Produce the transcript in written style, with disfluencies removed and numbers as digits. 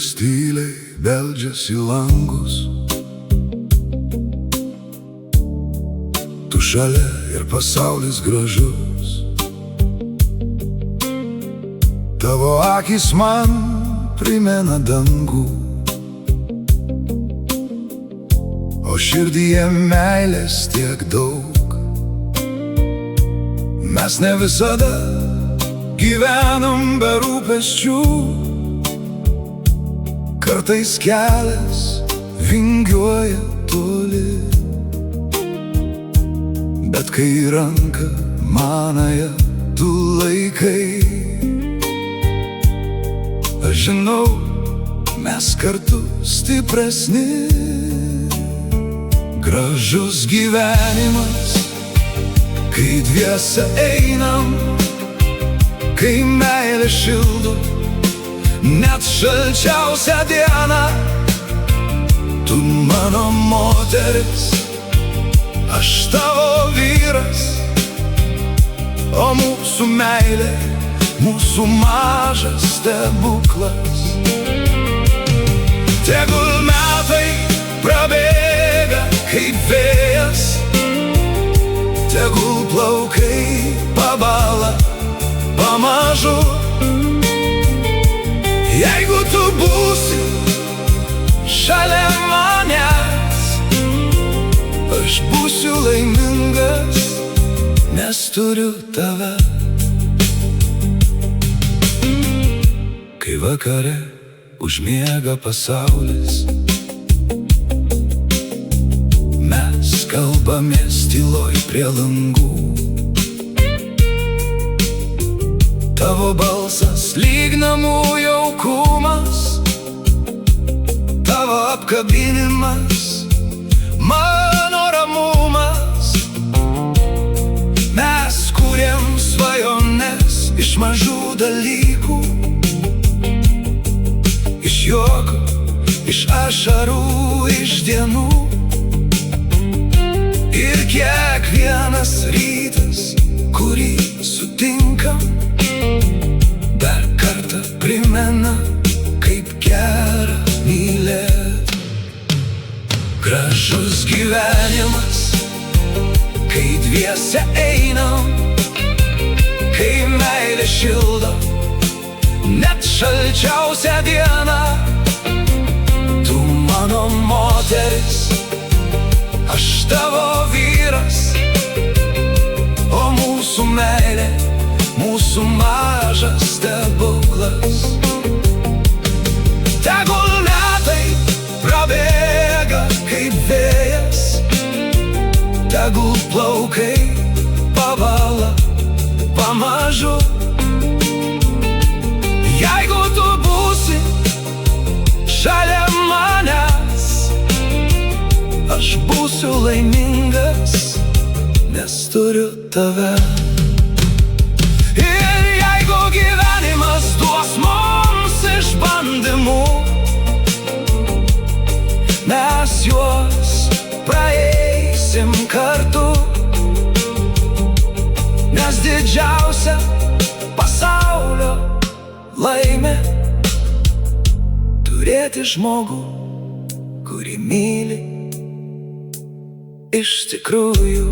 Rytas tyliai beldžiasi langus, tu šalia ir pasaulis gražus. Tavo akys man primena dangų, o širdyje meilės tiek daug. Mes ne visada gyvenam be rūpesčių, kartais kelias vingiuoja toli, bet kai ranką manąją tu laikai, aš žinau, mes kartu stipresni. Gražus gyvenimas, kai dviese einam, kai meilė šildo net šalčiausią dieną. Tu mano moteris, aš tavo vyras, o mūsų meilė, mūsų mažas stebuklas. Tegul metai prabėga kaip vėjas, tegul plaukai pabąla pamažu. Jeigu tu būsi šalia manęs, aš būsiu laimingas, nes turiu tave. Kai vakare užmiega pasaulis, mes kalbamės tyloj prie langų. Tavo balsas lyg namų jaukumas, tavo apkabinimas, mano ramumas. Mes kūrėm svajones iš mažų dalykų, iš juoko, iš ašarų, iš dienų. Ir kiekvienas rytas, kurį sutinkam, dar kartą primena, kaip gera mylėt. Gražus gyvenimas, kai dviese einam, kai meilė šildo net šalčiausią dieną. Tu mano moteris, aš tavo vyras, o mūsų meilė, mūsų mažas stebuklas. Tegul metai prabėga kaip vėjas, tegul plaukai pabąla pamažu. Jeigu tu būsi šalia manęs, aš būsiu laimingas, nes turiu tave. Ir jeigu gyvenimas duos mums išbandymų, mes juos praeisim kartu, nes didžiausia pasaulio laimė turėti žmogų, kurį myli iš tikrųjų.